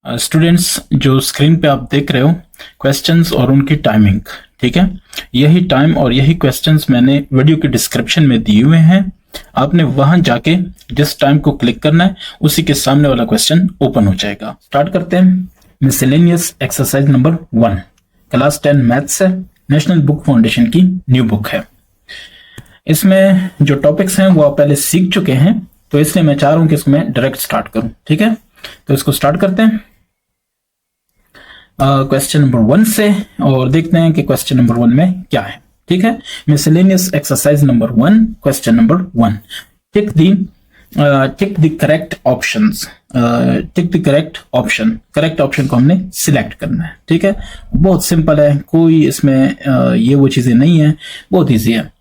Students, जो screen पे आप देख रहे हो क्वेश्चंस और उनकी टाइमिंग, ठीक है, यही टाइम और यही क्वेश्चंस मैंने वीडियो के डिस्क्रिप्शन में दिए हुए हैं। आपने वहां जाके जिस टाइम को क्लिक करना है उसी के सामने वाला क्वेश्चन ओपन हो जाएगा। स्टार्ट करते हैं। Miscellaneous exercise number 1, class 10 maths है, नेशनल बुक फाउंडेशन की न्यू बुक है। इसमें जो टॉपिक्स हैं वो आप पहले सीख चुके हैं, तो इसलिए मैं चाह रहा हूं कि इसको मैं डायरेक्ट स्टार्ट करूं। ठीक है, तो इसको स्टार्ट करते हैं क्वेश्चन नंबर 1 से और देखते हैं कि क्वेश्चन नंबर 1 में क्या है। ठीक है, miscellaneous exercise number 1, question number 1, tick the correct options. Tick the correct option, correct option को हमने सिलेक्ट करना है। ठीक है, बहुत सिंपल है, कोई इसमें ये वो चीजें नहीं है, बहुत इजी है।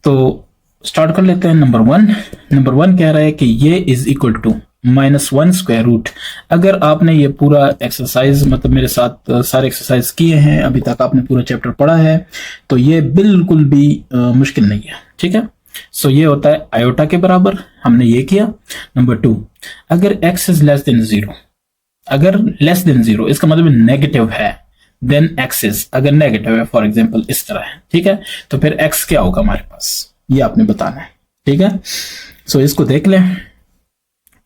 तो स्टार्ट कर लेते हैं। नंबर वन कह रहा है कि ये is equal to -1 square root. अगर आपने ये पूरा एक्सरसाइज मतलब मेरे साथ सारे एक्सरसाइज किए हैं, अभी तक आपने पूरा चैप्टर पढ़ा है, तो ये बिल्कुल भी मुश्किल नहीं है। ठीक है, सो ये होता है आयोटा के बराबर, हमने ये किया। नंबर 2, अगर x इज लेस देन 0, अगर लेस देन 0 इसका मतलब नेगेटिव है, देन x इज, अगर नेगेटिव है फॉर एग्जांपल इस तरह है, ठीक है, तो फिर x क्या होगा हमारे पास, ये आपने बताना है। ठीक है, सो इसको देख लें,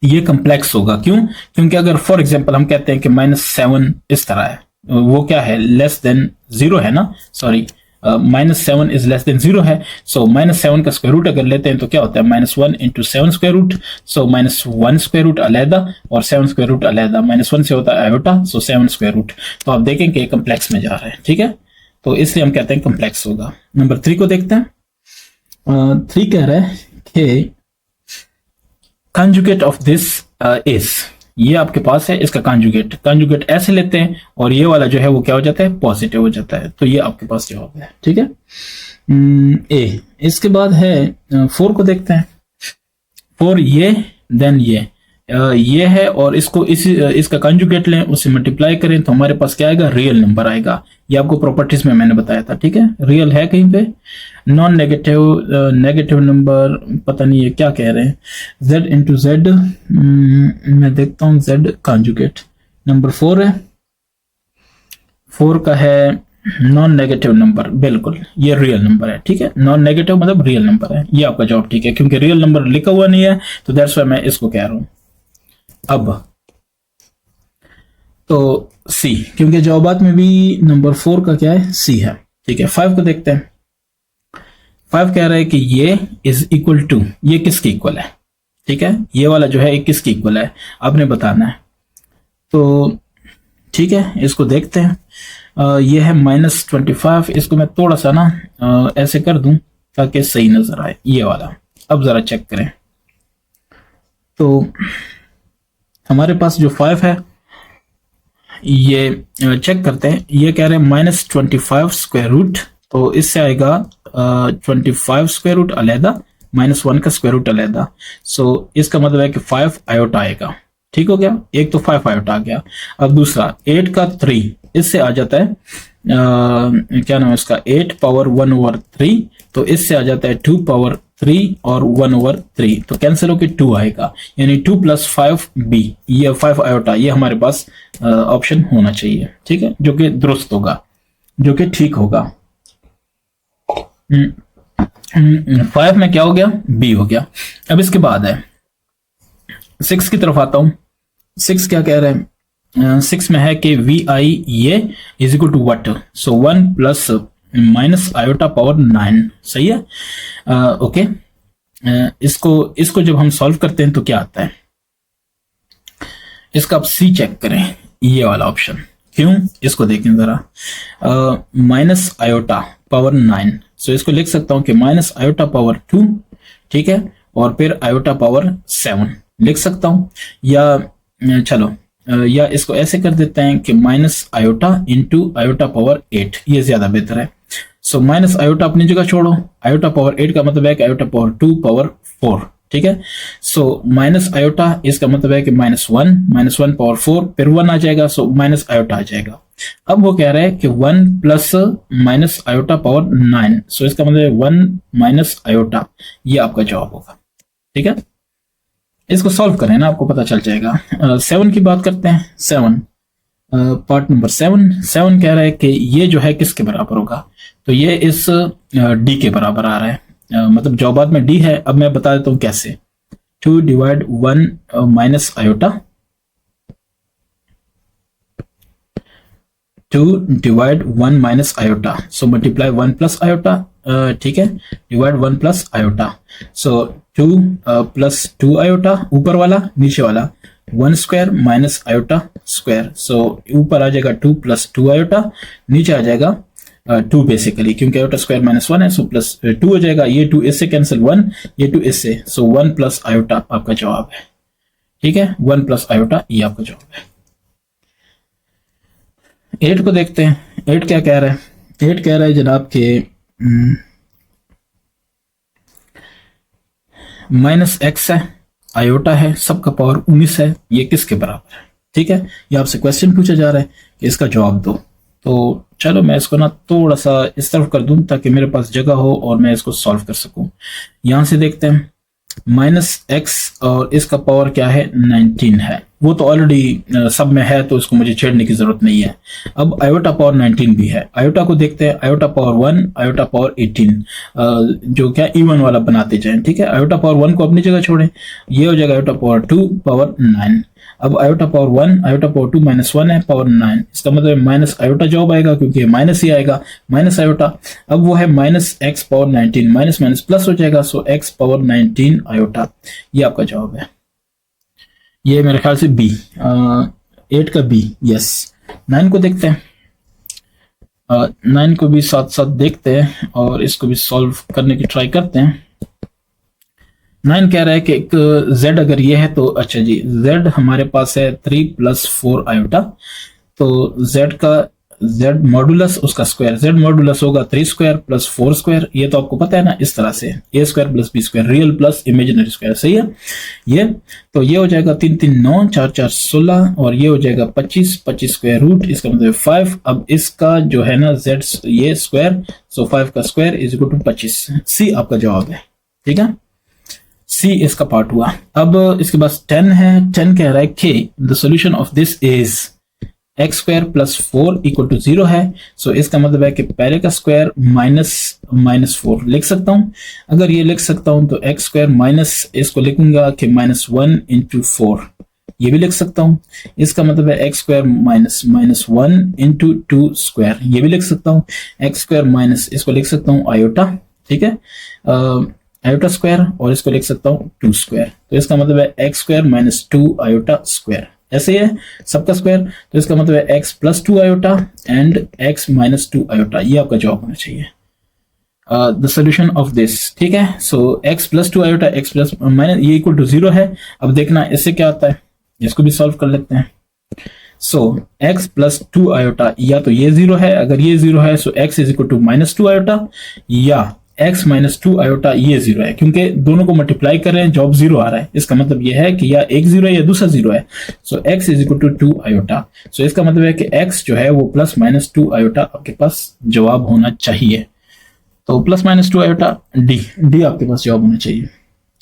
ये कम्प्लेक्स होगा। क्यों? क्योंकि अगर फॉर एग्जांपल हम कहते हैं कि -7 इस तरह है, वो क्या है, लेस देन 0 है ना, सॉरी, -7 इज लेस देन 0 है। सो -7 का स्क्वायर रूट अगर लेते हैं तो क्या होता है, -1 इंटू 7 स्क्वायर रूट। सो -1 स्क्वायर रूट अलहदा और 7 स्क्वायर रूट अलहदा, -1 से होता है आयोटा, सो 7 स्क्वायर रूट। तो आप देखें कि कम्प्लेक्स में जा रहे हैं। ठीक है, तो इसलिए हम कहते हैं कम्प्लेक्स होगा। नंबर 3 को देखते हैं। 3 कह रहा है कि कंजुगेट ऑफ दिस इज, ये आपके पास है, इसका कंजुगेट ऐसे लेते हैं और ये वाला जो है वो क्या हो जाता है, पॉजिटिव हो जाता है। तो ये आपके पास जवाब है। ठीक है, ए। इसके बाद है 4 को देखते हैं। 4 ये, देन ये है और इसको इसका कंजुगेट लें, उससे मल्टीप्लाई करें तो हमारे पास क्या आएगा, रियल नंबर आएगा। ये आपको प्रॉपर्टीज में मैंने बताया था। ठीक है, रियल है कहीं पे, नॉन नेगेटिव, नेगेटिव नंबर पता नहीं है क्या कह रहे हैं, z इंटू जेड, मैं देखता हूँ z कंजुगेट। नंबर 4 है, 4 का है नॉन नेगेटिव नंबर, बिल्कुल ये रियल नंबर है। ठीक है, नॉन नेगेटिव मतलब रियल नंबर है, ये आपका जवाब। ठीक है, क्योंकि रियल नंबर लिखा हुआ नहीं है तो दैट्स व्हाई मैं इसको कह रहा हूं। अब तो सी, क्योंकि जवाबात में भी नंबर 4 का क्या है, सी है। ठीक है, 5 को देखते हैं। 5 कह रहा है कि ये इज इक्वल टू, ये किसके इक्वल है। ठीक है, ये वाला जो है किसके इक्वल है आपने बताना है। तो ठीक है, इसको देखते हैं। ये है -25, इसको मैं थोड़ा सा ना ऐसे कर दूं ताकि सही नजर आए, ये वाला। अब जरा चेक करें, तो हमारे पास जो 5 है ये चेक करते हैं। ये कह रहे हैं -25 स्क्वायर रूट, तो इससे आएगा 25 स्क्वायर रूट अलहदा, -1 का स्क्वायर रूट अलहदा। सो इसका मतलब है कि 5 आयोटा आएगा। ठीक हो गया, एक तो 5 आयोटा आ गया। अब दूसरा 8 का 3, इससे आ जाता है क्या नाम है इसका, 8 पावर 1/3, तो इससे आ जाता है 2 पावर 3 और 1/3, तो कैंसिल होकर 2 आएगा, यानी 2 + 5b, ये 5 आयोटा, ये हमारे पास ऑप्शन होना चाहिए। ठीक है, जो कि दुरुस्त होगा, जो कि ठीक होगा। 5 में क्या हो गया, बी हो गया। अब इसके बाद है 6 की तरफ आता हूं। 6 क्या कह रहे हैं, 6 में है कि वी आई ये is equal to what, so 1 + iota power 9, सही है। ओके, इसको जब हम सॉल्व करते हैं तो क्या आता है, इसका आप सी चेक करें, ये वाला ऑप्शन। क्यों, इसको देखें जरा, -आयोटा पावर 9, सो इसको लिख सकता हूं कि -आयोटा पावर 2, ठीक है, और फिर आयोटा पावर 7 लिख सकता हूं, या चलो या इसको ऐसे कर देते हैं कि -आयोटा इंटू आयोटा पावर 8, ये ज्यादा बेहतर है। सो -आयोटा अपनी जगह छोड़ो, आयोटा पावर 8 का मतलब है कि आयोटा पावर 2 पावर 4। ठीक है, सो -आयोटा इसका मतलब है कि -1 पावर 4, फिर 1 आ जाएगा, सो -आयोटा आ जाएगा। अब वो कह रहा है कि 1 + -आयोटा पावर 9, सो इसका मतलब है 1 - आयोटा, ये आपका जवाब होगा। ठीक है, इसको सॉल्व करें ना, आपको पता चल जाएगा। 7 की बात करते हैं। 7 पार्ट नंबर 7 कह रहा है कि ये जो है किसके बराबर होगा, तो ये इस डी के बराबर आ रहा है। मतलब जवाबात में डी है। अब मैं बता देता हूं कैसे। 2 divide 1 minus iota, 2 divide 1 minus iota, so multiply 1 plus iota, ठीक है, डिवाइड 1 प्लस आयोटा, सो 2 प्लस 2 आयोटा ऊपर वाला, नीचे वाला 1 स्क्वायर माइनस आयोटा स्क्वायर, सो ऊपर आ जाएगा 2 प्लस 2 आयोटा, नीचे आ जाएगा 2 बेसिकली, क्योंकि आयोटा स्क्वायर माइनस 1 है, सो प्लस 2 हो जाएगा। ये 2 इससे कैंसिल 1, ये 2 इससे, सो 1 प्लस आयोटा आपका जवाब है। ठीक है, 1 प्लस आयोटा ये आपका जवाब है। 8 को देखते हैं। 8 क्या कह रहा है। 8 कह रहा है जनाब के माइनस एक्स है, आयोटा है, सबका पावर 19 है, ये किसके बराबर है। ठीक है, ये आपसे क्वेश्चन पूछा जा रहा है कि इसका जवाब दो। तो चलो मैं इसको ना थोड़ा सा इस तरफ कर दूं ताकि मेरे पास जगह हो और मैं इसको सॉल्व कर सकूं। यहां से देखते हैं, माइनस एक्स और इसका पावर क्या है, 19 है। वो तो ऑलरेडी सब में है, तो इसको मुझे छेड़ने की जरूरत नहीं है। अब आयोटा पावर 19 भी है। आयोटा को देखते हैं, आयोटा पावर 1, आयोटा पावर 18, जो क्या इवन वाला बनाते जाएं। ठीक है, आयोटा पावर 1 को अपनी जगह छोड़ें, ये हो जाएगा आयोटा पावर 2 पावर 9। अब iota power 1, iota power 2 minus 1 है, पावर 9, इसका मतलब माइनस आयोटा जवाब आएगा, क्योंकि माइनस ही आएगा, माइनस आयोटा। अब वो है minus x power 19, minus minus plus हो जाएगा, सो एक्स पावर 19 आयोटा, ये आपका जवाब है। ये मेरे ख्याल से बी, 8 का बी, यस। 9 को देखते हैं। 9 को भी साथ साथ देखते हैं और इसको भी सॉल्व करने की ट्राई करते हैं। 9 कह रहा है कि एक z अगर ये है तो अच्छा जी, z हमारे पास है 3 प्लस 4 आयोटा, तो z का z मॉडुलस उसका स्क्वायर, z मॉडुलस होगा 3 स्क्वायर प्लस 4 स्क्वायर, ये तो आपको पता है ना, इस तरह से a square plus b square, real plus imaginary square, सही है ये। तो ये हो जाएगा 3 3 9, 4 4 16, और ये हो जाएगा 25 25 स्क्वायर रूट, इसका मतलब 5। अब इसका जो है ना z ये स्क्वायर, सो 5 का स्क्वायर इज इक्वल टू 25, सी आपका जवाब है। ठीक है, सी इसका पार्ट हुआ। अब इसके पास 10 है। 10 कह रहा है कि the solution of this is x square plus 4 equal to 0 है। सो इसका मतलब है कि पहले का स्क्वायर माइनस माइनस 4 लिख सकता हूं। अगर ये लिख सकता हूं तो एक्स स्क्वायर माइनस, इसको लिखूंगा कि माइनस 1 इंटू 4, ये भी लिख सकता हूं। इसका मतलब है x square minus minus 1 into 2 square, ये भी लिख सकता हूं। एक्स स्क्वायर माइनस, इसको लिख सकता हूं आयोटा, ठीक है, आयोटा स्क्वायर, और इसको लिख सकता हूं 2 स्क्वायर, तो इसका मतलब है x square minus 2 iota square, ऐसे ही है सबका स्क्वायर, तो इसका मतलब है x plus 2 iota and x minus 2 iota, ये आपका जवाब होना चाहिए। द सोल्यूशन ऑफ दिस, ठीक है, so x plus 2 iota x plus minus ये इक्वल टू 0 है। अब देखना इससे क्या आता है, इसको भी सॉल्व कर लेते हैं। सो एक्स प्लस 2 आयोटा, या तो ये 0 है, अगर ये 0 है so x is equal to minus 2 iota, या x माइनस 2 आयोटा ये 0 है, क्योंकि दोनों को मल्टीप्लाई कर रहे हैं, जॉब 0 आ रहा है, इसका मतलब ये है कि या एक 0 है या दूसरा 0 है। So x is equal to 2 iota, so इसका मतलब है कि x जो है वो प्लस माइनस 2 आयोटा आपके पास जवाब होना चाहिए। तो प्लस माइनस 2 आयोटा डी आपके पास जवाब होना चाहिए,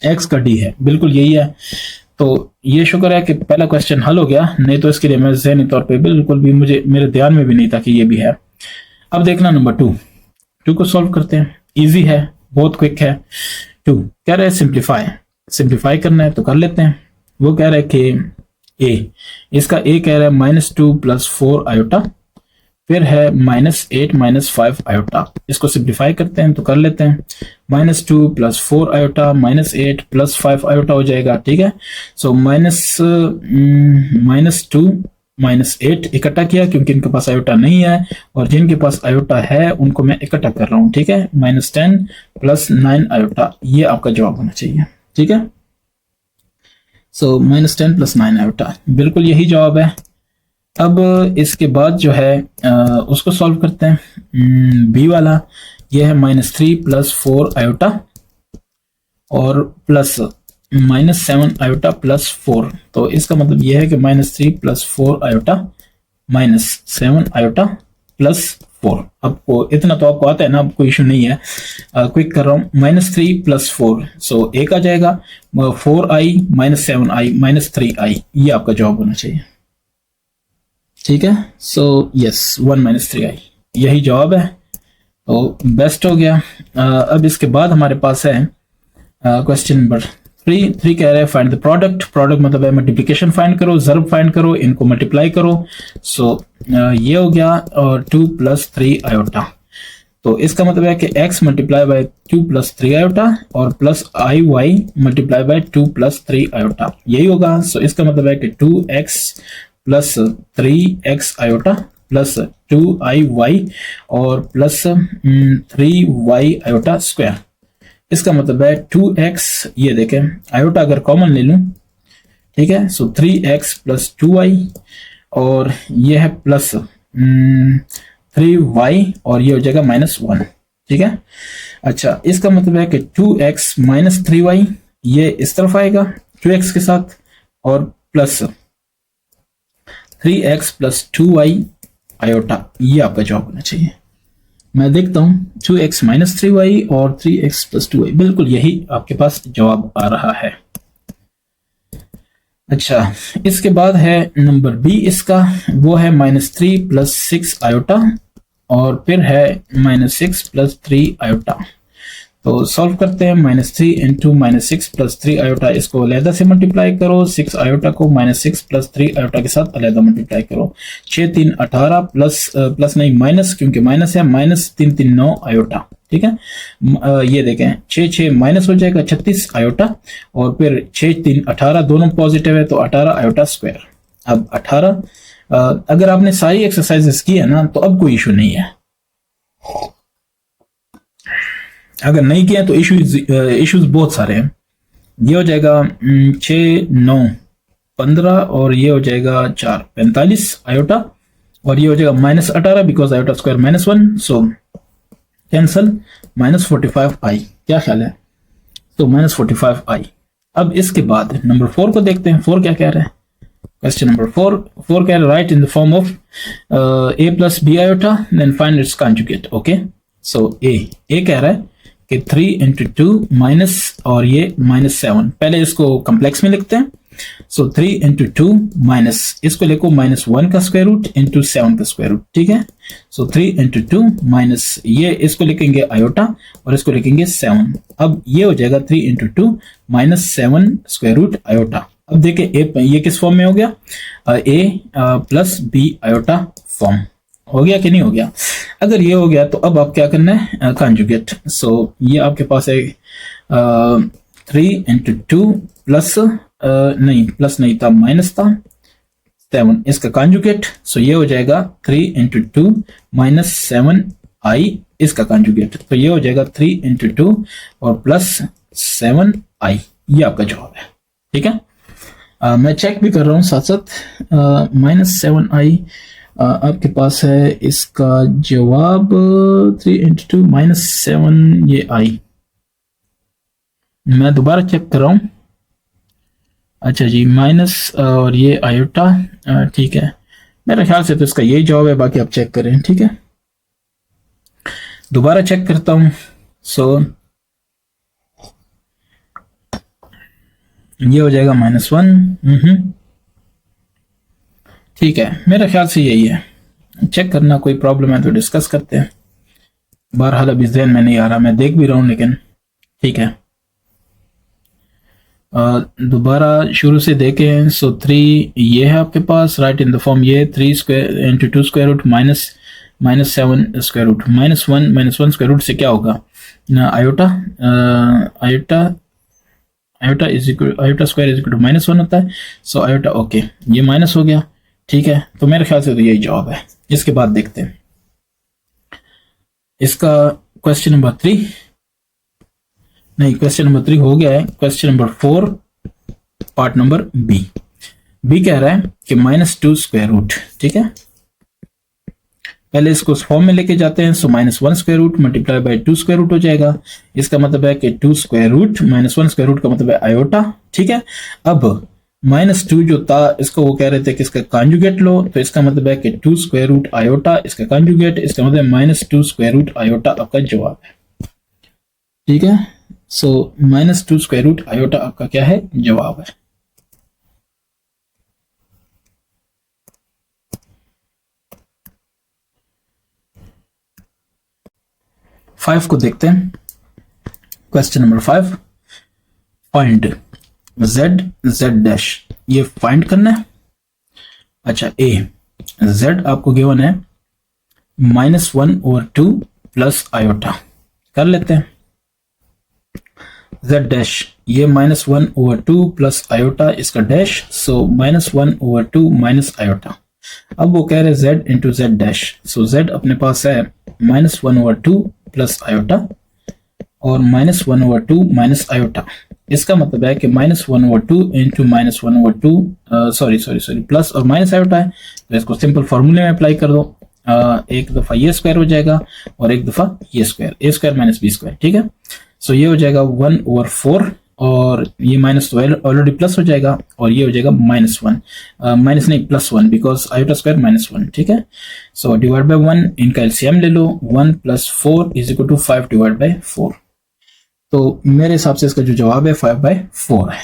x का डी है, बिल्कुल यही है। तो ये शुक्र है कि पहला क्वेश्चन हल हो गया, नहीं तो इसके लिए मैं ज़हनी तौर पे बिल्कुल भी मेरे ध्यान में भी नहीं था कि ये भी है। अब देखना नंबर 2 को सॉल्व करते हैं, इजी है, बहुत क्विक है। 2 कह रहा है सिंप्लीफाई करना है तो कर लेते हैं। वो कह रहा है कि a, इसका a कह रहा है माइनस 2 प्लस 4 आयोटा, फिर है माइनस 8 माइनस 5 आयोटा, इसको सिंप्लीफाई करते हैं तो कर लेते हैं। Minus 2 plus 4 iota minus 8 plus 5 iota हो जाएगा, ठीक है। सो माइनस 2 माइनस 8 इकट्ठा किया क्योंकि इनके पास आयोटा नहीं है, और जिनके पास आयोटा है उनको मैं इकट्ठा कर रहा हूं, ठीक है। माइनस 10 प्लस 9 आयोटा, ये आपका जवाब होना चाहिए, ठीक है। सो माइनस 10 प्लस 9 आयोटा, बिल्कुल यही जवाब है। अब इसके बाद जो है उसको सॉल्व करते हैं। बी वाला ये है माइनस 3 प्लस 4 आयोटा और प्लस माइनस 7 आयोटा प्लस 4, तो इसका मतलब यह है कि minus 3 plus 4 iota minus 7 iota plus 4। आपको इतना तो आपको आता है ना, अब कोई इशू नहीं है। क्विक कर रहा हूँ, -3 + 4, सो एक आ जाएगा 4i - 7i - 3i, ये आपका जवाब होना चाहिए। ठीक है, सो यस 1 - 3i यही जवाब है, तो बेस्ट हो गया। अब इसके बाद हमारे पास है क्वेश्चन नंबर 3 कह रहे हैं फाइंड द प्रोडक्ट। प्रोडक्ट मतलब है मल्टीप्लिकेशन फाइंड करो, ज़र्ब फाइंड करो, इनको मल्टीप्लाई करो। सो ये हो गया, और 2 + 3 आयोटा, तो इसका मतलब है कि x मल्टीप्लाई बाय 2 + 3 आयोटा और plus iy multiply by 2 + 3 iota, यही होगा। सो इसका मतलब है कि 2x + 3x iota plus 2iy और प्लस 3y आयोटा स्क्वायर। इसका मतलब है 2x, ये देखें आयोटा अगर कॉमन ले लूं, ठीक है, सो 3x + 2y और ये है प्लस 3y और ये हो जाएगा -1। ठीक है, अच्छा इसका मतलब है कि 2x - 3y ये इस तरफ आएगा 2x के साथ, और प्लस 3x + 2y आयोटा, ये आपका जवाब होना चाहिए। मैं देखता हूं 2x - 3y और 3x + 2y, बिल्कुल यही आपके पास जवाब आ रहा है। अच्छा, इसके बाद है नंबर बी, इसका वो है -3 + 6 आयोटा और फिर है -6 + 3 आयोटा। तो सॉल्व करते हैं, -3 × -6 + 3 आयोटा, इसको अलहदा से मल्टीप्लाई करो, 6 आयोटा को -6 + 3 आयोटा के साथ अलहदा मल्टीप्लाई करो। 6 × 3 = 18 प्लस नहीं माइनस, क्योंकि माइनस है, -3 × 3 = 9 आयोटा। ठीक है, ये देखें 6 6 माइनस हो जाएगा 36 आयोटा, और फिर 6 × 3 = 18, दोनों पॉजिटिव है, तो 18 आयोटा स्क्वायर। अब 18, अगर आपने सारी एक्सरसाइजेस की है ना, तो अब कोई इशू नहीं है। अगर नहीं किया तो इश्यूज बहुत सारे हैं। ये हो जाएगा 6 9 15 और ये हो जाएगा 4 45 आयोटा, और ये हो जाएगा -18 because iota square -1, so cancel, -45i। क्या ख्याल है? तो -45i। अब इसके बाद नंबर 4 को देखते हैं, 4 क्या कह रहा है। क्वेश्चन नंबर 4 कह रहा है write in the form of a + b iota then find its conjugate. Okay, so a कह रहा है कि 3 × 2 माइनस और ये -7, पहले इसको कम्प्लेक्स में लिखते हैं। सो 3 × 2 माइनस, इसको लिखो -1 का स्क्वायर रूट इंटू 7 का स्क्वायर रूट। ठीक है, सो 3 × 2 माइनस, ये इसको लिखेंगे आयोटा और इसको लिखेंगे 7। अब ये हो जाएगा 3 × 2 -7 स्क्वायर रूट आयोटा। अब देखिए ये किस फॉर्म में हो गया, a + b आयोटा फॉर्म हो गया कि नहीं हो गया। अगर ये हो गया तो अब आप क्या करना है, कॉन्जुगेट। सो ये आपके पास है 3 × 2 प्लस नहीं, प्लस नहीं था, माइनस था 7, इसका कॉन्जुगेट। सो ये हो जाएगा 3 × 2 -7i, इसका कॉन्जुगेट, तो ये हो जाएगा 3 × 2 और प्लस 7i, ये आपका जवाब है। ठीक है, मैं चेक भी कर रहा हूँ साथ साथ, -7i आपके पास है, इसका जवाब 3 × 2 -7 ये i। मैं दोबारा चेक कर रहा हूँ। अच्छा जी, माइनस और ये आयोटा, ठीक है, मेरे ख्याल से तो इसका यही जवाब है, बाकी आप चेक करें। ठीक है, दोबारा चेक करता हूँ। सो ये हो जाएगा -1। ठीक है, मेरे ख्याल से यही है। चेक करना, कोई प्रॉब्लम है तो डिस्कस करते हैं। बहरहाल अभी ज़हन में नहीं आ रहा, मैं देख भी रहा हूँ, लेकिन ठीक है, दोबारा शुरू से देखें। सो 3 ये है आपके पास, राइट इन द फॉर्म, ये 3 square × 2 square root -7 square root, -1 square root से क्या होगा, iota square is equal to -1 होता है। सो आयोटा, ओके, ये माइनस हो गया। ठीक है, तो मेरे ख्याल से तो यही जवाब है। इसके बाद देखते हैं इसका क्वेश्चन नंबर 3, नहीं क्वेश्चन नंबर 3 हो गया है। Question number 4 part number B कह रहा है कि -2 स्क्वायर रूट। ठीक है, पहले इसको उस फॉर्म में लेके जाते हैं। So -1 square root multiply by 2 square root हो जाएगा। इसका मतलब है कि 2 स्क्वायर रूट -1 स्क्वायर रूट का मतलब है आयोटा। ठीक है, अब -2 जो था इसको वो कह रहे थे कि इसका कॉन्जुगेट लो, तो इसका मतलब है कि 2 स्क्वायर रूट आयोटा इसका कॉन्जुगेट, इसका मतलब -2 स्क्वायर रूट आयोटा आपका जवाब है। ठीक है, सो -2 स्क्वायर रूट आयोटा आपका क्या है, जवाब है। फाइव को देखते हैं। Question number 5, find z dash, ये फाइंड करना है। अच्छा, ए z आपको गिवन है -1/2 प्लस आयोटा, कर लेते हैं। z डैश ये -1/2 प्लस आयोटा इसका डैश, सो -1/2 माइनस आयोटा। अब वो कह रहे z इंटू z डैश, सो z अपने पास है -1/2 प्लस आयोटा और -1/2 माइनस आयोटा। इसका मतलब है कि -1/2 इंटू -1/2 सॉरी प्लस और माइनस आयोटा है, तो इसको सिंपल फॉर्मूले में अप्लाई कर दो। एक दफा ये स्क्वायर हो जाएगा और एक दफा ये square, a square minus b square. ठीक है, सो ये हो जाएगा 1/4 और ये माइनस तो ऑलरेडी प्लस हो जाएगा और ये हो जाएगा -1 माइनस नहीं +1 बिकॉज आयोटा स्क्वायर -1। ठीक है, सो डिवाइड बाय 1, इनका एलसीएम ले लो, 1 + 4 = 5 डिवाइड बाय 4। तो मेरे हिसाब से इसका जो जवाब है 5/4 है।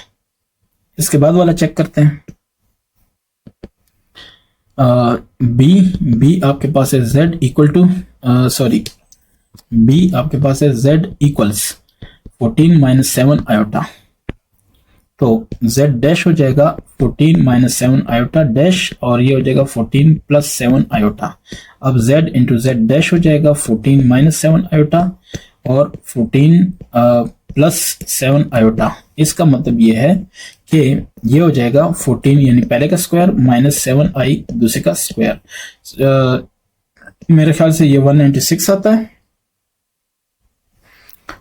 इसके बाद वाला चेक करते हैं। बी आपके पास है z इक्वल टू बी आपके पास है z इक्वल्स 14 - 7 आयोटा, तो z डैश हो जाएगा 14 - 7 आयोटा डैश और ये हो जाएगा 14 + 7 आयोटा। अब z इंटू z डैश हो जाएगा 14 - 7 आयोटा और 14 + 7 आयोटा। इसका मतलब ये है कि ये हो जाएगा 14 यानी पहले का स्क्वायर -7i दूसरे का स्क्वायर। मेरे ख्याल से ये 196 आता है।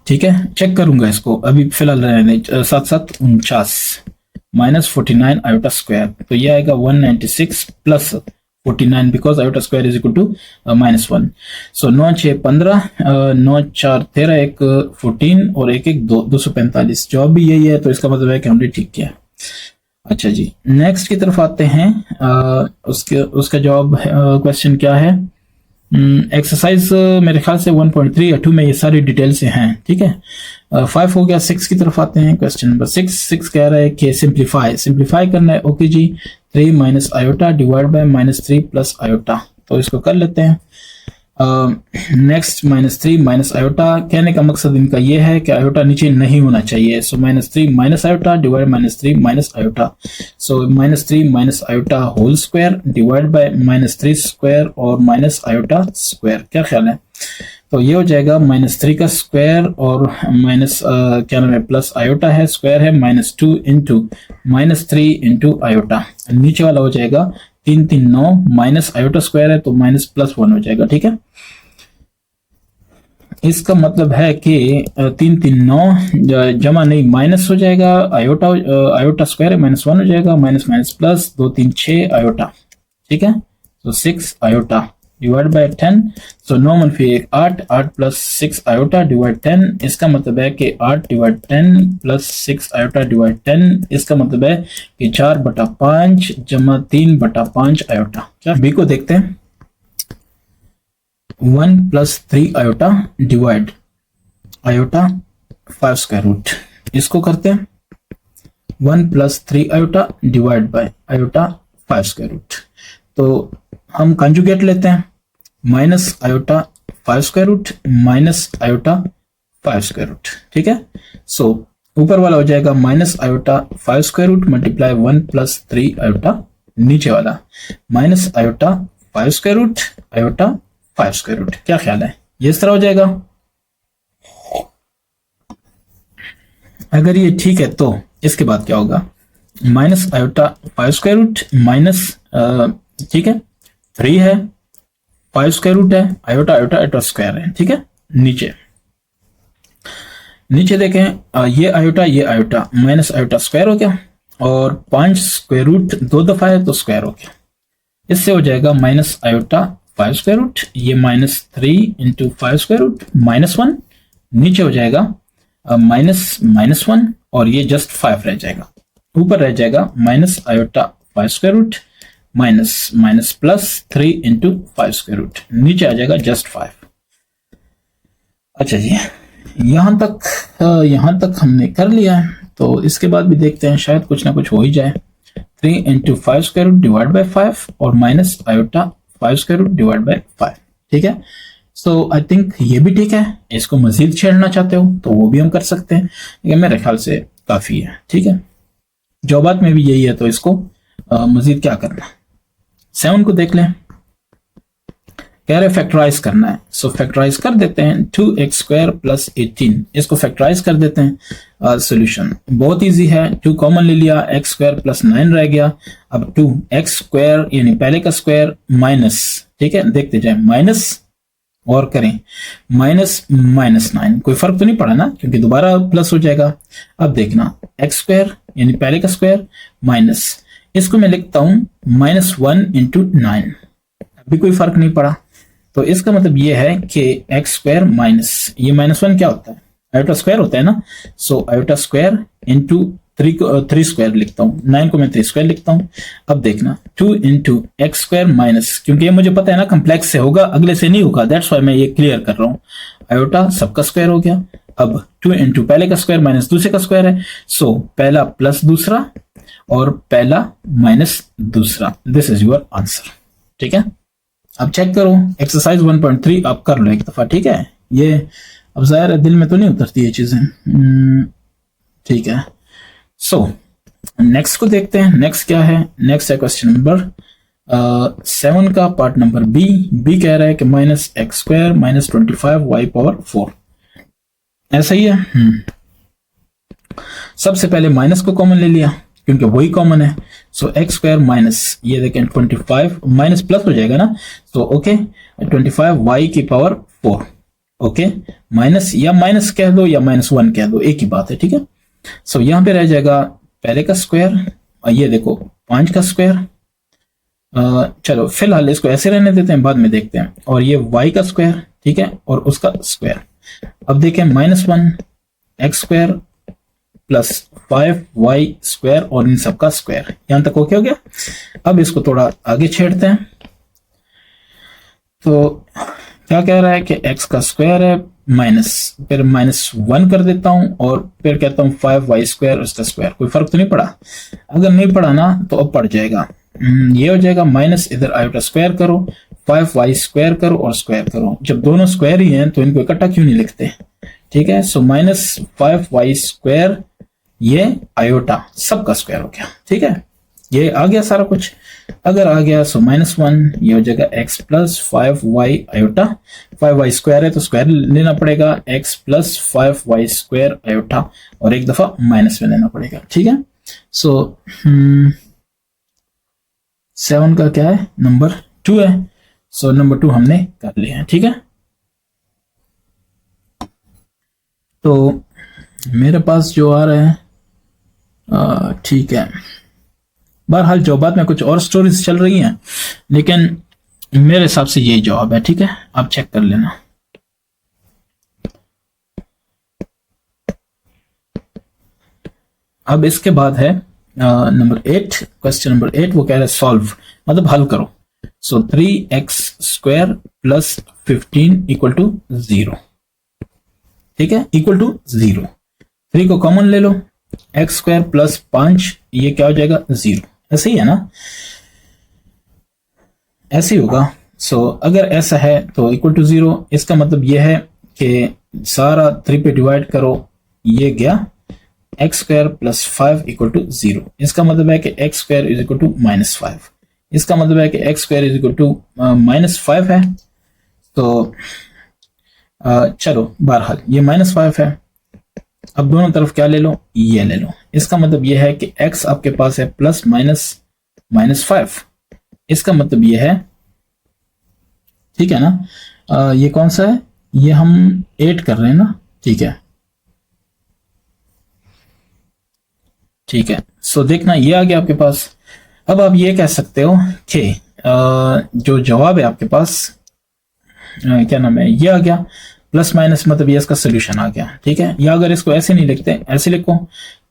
ठीक है, चेक करूंगा इसको, अभी फिलहाल रहने 7 -49 आयोटा स्क्वायर, तो ये आएगा 196 + 49 because iota square is equal to -1। So 9 × 6 = 15, 9 × 4 = 13, एक 14 और एक 245। जवाब भी यही है, तो इसका मतलब है कि हमने ठीक किया। अच्छा जी, नेक्स्ट की तरफ आते हैं। उसका जवाब क्वेश्चन क्या है। एक्सरसाइज मेरे ख्याल से 1.3 या 2 में ये सारी डिटेल से हैं। ठीक है, 5 हो गया। 6 की तरफ आते हैं। क्वेश्चन नंबर 6 कह रहा है कि सिंप्लीफाई करना है। ओके जी, 3 - आयोटा डिवाइड बाय -3 + आयोटा, तो इसको कर लेते हैं। नेक्स्ट -3 - आयोटा, कहने का मकसद इनका ये है कि आयोटा नीचे नहीं होना चाहिए। So -3 - iota divide -3 - iota, so -3 - iota whole square divide by -3 square और माइनस आयोटा स्क्वायर। क्या ख्याल है, तो ये हो जाएगा -3 का स्क्वायर और माइनस क्या नाम है प्लस आयोटा है, स्क्वायर है -2 इंटू -3 इंटू आयोटा। नीचे वाला हो जाएगा 3 3 9 माइनस आयोटा स्क्वायर है तो -+1 हो जाएगा। ठीक है, इसका मतलब है कि 3 3 9 जमा नहीं माइनस हो जाएगा, आयोटा स्क्वायर है -1 हो जाएगा, माइनस माइनस प्लस 2 3 6 आयोटा। ठीक है, तो 6 आयोटा डिवाइड बाय 10, सो 9 - 1 8, 8 + 6 आयोटा डिवाइड 10। इसका मतलब है कि 8 डिवाइड 10 + 6 आयोटा डिवाइड 10। इसका मतलब है कि 4/5 जमा 3/5 आयोटा। क्या बी को देखते हैं। 1 + 3 iota divide iota 5 square root, इसको करते हैं। 1 + 3 iota divide by iota 5 square root, तो हम कंजुगेट लेते हैं। Minus iota 5 square root minus iota 5 square root. ठीक है, सो ऊपर वाला हो जाएगा minus iota 5 square root multiply 1 + 3 iota, नीचे वाला minus iota 5 square root iota 5 square root. क्या ख्याल है, ये इस तरह हो जाएगा। अगर ये ठीक है तो इसके बाद क्या होगा, minus iota 5 square root minus ठीक है 3 है, 5 स्क्वायर रूट है, आयोटा आयोटा आयोटा स्क्वायर है। ठीक है, नीचे देखें, ये आयोटा माइनस आयोटा स्क्वायर हो गया और 5 स्क्वायर रूट 2 दफा है तो स्क्वायर हो गया। इससे हो जाएगा माइनस आयोटा 5 स्क्वायर रूट, ये -3 इंटू 5 स्क्वायर रूट -1, नीचे हो जाएगा -1 और ये जस्ट 5 रह जाएगा। ऊपर रह जाएगा minus iota 5 square root minus minus plus 3 into 5 square root, नीचे आ जाएगा जस्ट 5। अच्छा जी, यहां तक हमने कर लिया है, तो इसके बाद भी देखते हैं, शायद कुछ ना कुछ हो ही जाए। 3 into 5 square root divide by 5 और minus iota 5 square root divide by 5। ठीक है, सो आई थिंक ये भी ठीक है। इसको मजीद छेड़ना चाहते हो तो वो भी हम कर सकते हैं, लेकिन मेरे ख्याल से काफी है। ठीक है, जवाबात में भी यही है, तो इसको मजीद क्या करना। 7 को देख लें, कह रहे फैक्टराइज करना है, सो फैक्टराइज कर देते हैं। 2x स्क्वायर प्लस 18, इसको फैक्टराइज कर देते हैं। सॉल्यूशन बहुत इजी है, 2 कॉमन ले लिया, x स्क्वायर प्लस 9 रह गया। अब 2x स्क्वायर यानी पहले का स्क्वायर माइनस, ठीक है देखते जाए, माइनस और करें माइनस माइनस 9, कोई फर्क तो नहीं पड़ा ना, क्योंकि दोबारा प्लस हो जाएगा। अब देखना x स्क्वायर यानी पहले का स्क्वायर माइनस, इसको मैं लिखता हूं -1 इंटू 9, अभी कोई फर्क नहीं पड़ा। तो इसका मतलब ये है कि x स्क्वायर माइनस ये -1 क्या होता है, आयोटा स्क्वायर होता है ना, so iota square into 3 square लिखता हूँ, 9 को मैं 3 स्क्वायर लिखता हूँ। अब देखना 2 इंटू एक्स स्क्वायर माइनस, क्योंकि ये मुझे पता है ना कम्प्लेक्स से होगा, अगले से नहीं होगा, दैट्स वाई मैं ये क्लियर कर रहा हूँ। आयोटा सबका स्क्वायर हो गया। अब 2 इंटू पहले का स्क्वायर माइनस दूसरे का स्क्वायर है, सो पहला प्लस दूसरा और पहला माइनस दूसरा, दिस इज योर आंसर। ठीक है, अब चेक करो एक्सरसाइज 1.3 आप कर लो एक दफा। ठीक है, ये अब जाहिर है दिल में तो नहीं उतरती ये चीजें। ठीक है, सो नेक्स्ट को देखते हैं। नेक्स्ट क्या है, नेक्स्ट है क्वेश्चन नंबर 7 का पार्ट नंबर बी कह रहा है कि -x स्क्वायर -25 y पावर 4, ऐसा ही है। सबसे पहले माइनस को कॉमन ले लिया क्योंकि वही कॉमन है, सो एक्स स्क्वायर माइनस ये देखें 25 माइनस प्लस हो जाएगा ना, तो ओके 25 y की पावर 4, ओके माइनस या माइनस कह दो या -1 कह दो, एक ही बात है। ठीक है, सो यहां पे रह जाएगा पहले का स्क्वायर और ये देखो 5 का स्क्वायर। चलो फिलहाल इसको ऐसे रहने देते हैं, बाद में देखते हैं। और ये y का स्क्वायर, ठीक है, और उसका स्क्वायर। अब देखें -1 x square plus 5y square और इन सबका स्क्वायर, यहां तक ओके हो गया। अब इसको थोड़ा आगे छेड़ते हैं, तो क्या कह रहा है कि x का स्क्वायर है माइनस, फिर -1 कर देता हूं और फिर कहता हूं 5y स्क्वायर उसका स्क्वायर, कोई फर्क तो नहीं पड़ा। अगर नहीं पड़ा ना तो अब पड़ जाएगा, ये हो जाएगा माइनस, इधर आयोटा स्क्वायर करो, 5y स्क्वायर करो और स्क्वायर करो। जब दोनों स्क्वायर ही हैं तो इनको इकट्ठा क्यों नहीं लिखते। ठीक है, सो -5y स्क्वायर ये आयोटा सबका स्क्वायर हो गया। ठीक है, ये आ गया सारा कुछ। अगर आ गया सो -1 ये हो जाएगा x plus 5y iota, 5y square है तो स्क्वायर लेना पड़ेगा, x plus 5y square iota और एक दफा माइनस में लेना पड़ेगा। ठीक है, सो 7 का क्या है, नंबर 2 है, सो नंबर 2 हमने कर लिया है। ठीक है, तो मेरे पास जो आ रहा है ठीक है, बहरहाल जवाबात में कुछ और स्टोरीज चल रही हैं, लेकिन मेरे हिसाब से यही जवाब है। ठीक है, आप चेक कर लेना। अब इसके बाद है नंबर 8, क्वेश्चन नंबर 8, वो कह रहा है सॉल्व, मतलब हल करो। So 3x square plus 15 equal to 0। ठीक है, इक्वल टू 0, 3 को कॉमन ले लो, एक्स स्क्वायर प्लस 5 ये क्या हो जाएगा 0, ऐसे ही है ना, ऐसे ही होगा। सो अगर ऐसा है तो इक्वल टू 0, इसका मतलब ये है कि सारा 3 पे डिवाइड करो, ये गया x square plus 5 equal to 0। इसका मतलब है कि x square is equal to -5, इसका मतलब है कि x square is equal to -5 है। तो चलो बहरहाल ये -5 है। अब दोनों तरफ क्या ले लो, ये ले लो। इसका मतलब ये है कि x आपके पास है प्लस -5, इसका मतलब ये है, ठीक है ना, ये कौन सा है, ये हम 8 कर रहे हैं ना। ठीक है, ठीक है, सो देखना ये आ गया आपके पास। अब आप ये कह सकते हो कि जो जवाब है आपके पास क्या नाम है, ये आ गया प्लस माइनस, मतलब ये इसका सोल्यूशन आ गया। ठीक है, या अगर इसको ऐसे नहीं लिखते, ऐसे लिखो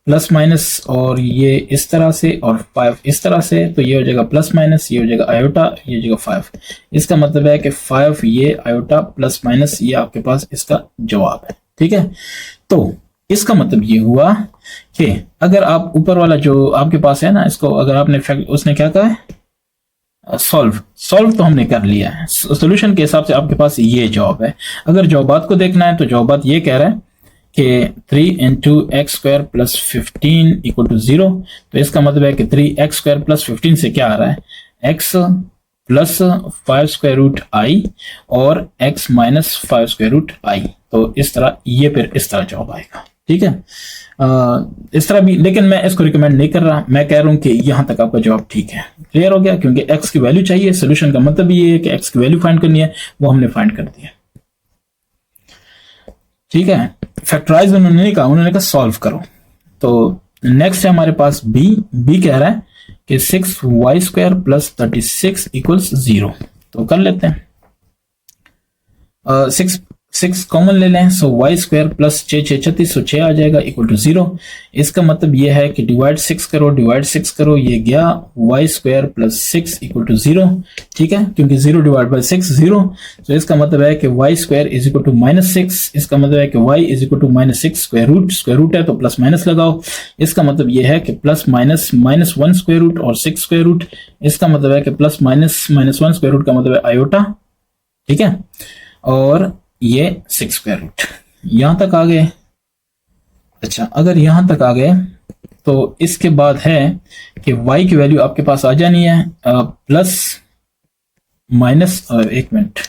प्लस माइनस और ये इस तरह से और 5 इस तरह से, तो ये हो जाएगा प्लस माइनस, ये हो जाएगा आयोटा, ये हो जाएगा 5। इसका मतलब है कि 5 ये आयोटा प्लस माइनस ये आपके पास इसका जवाब है। ठीक है, तो इसका मतलब ये हुआ कि अगर आप ऊपर वाला जो आपके पास है ना, इसको अगर आपने उसने क्या कहा है सॉल्व तो हमने कर लिया है, सोल्यूशन के हिसाब से आपके पास ये जवाब है। अगर जवाबात को देखना है तो जवाबात ये कह रहा है कि 3 into x square plus 15 equal to 0, तो इसका मतलब है कि 3x स्क्वायर प्लस 15 से क्या आ रहा है x plus 5 square root i और x minus 5 square root i. तो इस तरह ये फिर इस तरह जवाब आएगा। ठीक है, इस तरह भी, लेकिन मैं इसको रिकमेंड नहीं कर रहा, मैं कह रहा हूं कि यहां तक आपका जवाब ठीक है। क्लियर हो गया, क्योंकि x की वैल्यू चाहिए, सोल्यूशन का मतलब ये है कि x की वैल्यू फाइंड करनी है, वो हमने फाइंड कर दिया। ठीक है, फैक्टराइज उन्होंने नहीं कहा, उन्होंने कहा सॉल्व करो। तो नेक्स्ट है हमारे पास बी कह रहा है कि 6y स्क्वायर प्लस 36 इक्वल्स 0। तो कर लेते हैं, 6 कॉमन ले लें, सो y स्क्वायर प्लस 6 36, सो 6 आ जाएगा इक्वल टू 0। इसका मतलब ये है कि डिवाइड 6 करो, ये गया y square plus 6 equal to 0। ठीक है, क्योंकि 0 डिवाइड बाई 6 0, तो इसका मतलब है कि y square is equal to -6। इसका मतलब है कि y is equal to -6 square root है तो प्लस माइनस लगाओ। इसका मतलब ये है कि प्लस माइनस -1 स्क्वायर रूट और 6 स्क्वायर रूट। इसका मतलब है कि प्लस माइनस -1 स्क्वायर रूट का मतलब है आयोटा। ठीक है, और ये 6 स्क्वायर रूट। यहां तक आ गए। अच्छा, अगर यहां तक आ गए तो इसके बाद है कि y की वैल्यू आपके पास आ जानी है प्लस माइनस, एक minute,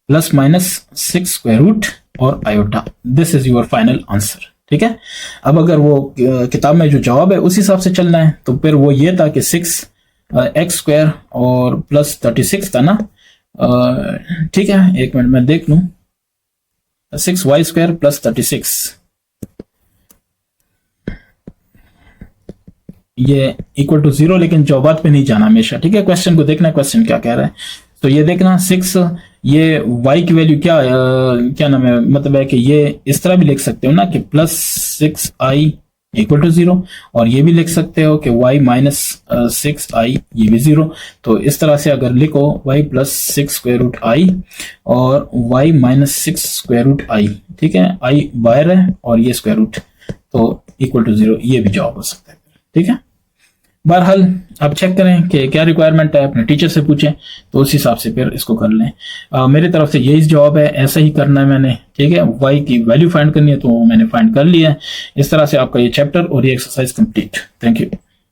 plus minus 6 square root और iota. This is your final answer. ठीक है, अब अगर वो किताब में जो जवाब है उस हिसाब से चलना है तो फिर वो ये था कि 6x स्क्वायर और प्लस 36 था ना। ठीक है, एक मिनट मैं देख लूं, 6y स्क्वायर प्लस 36, ये इक्वल टू 0, लेकिन जवाबात पे नहीं जाना हमेशा। ठीक है, क्वेश्चन को देखना है, क्वेश्चन क्या कह रहा है। तो ये देखना 6, ये y की वैल्यू क्या नाम है, मतलब है कि ये इस तरह भी लिख सकते हो ना कि प्लस 6i इक्वल टू 0, और ये भी लिख सकते हो कि y माइनस 6i ये भी 0। तो इस तरह से अगर लिखो y plus 6 square root i और y minus 6 square root i, ठीक है, i बाहर है और ये स्क्वायर रूट, तो इक्वल टू 0, ये भी जवाब हो सकता है। ठीक है, बहरहाल आप चेक करें कि क्या रिक्वायरमेंट है, अपने टीचर से पूछें तो उस हिसाब से फिर इसको कर लें। मेरी तरफ से यही जवाब है, ऐसा ही करना है मैंने। ठीक है, y की वैल्यू फाइंड करनी है तो मैंने फाइंड कर लिया है। इस तरह से आपका ये चैप्टर और ये एक्सरसाइज कंप्लीट। Thank you.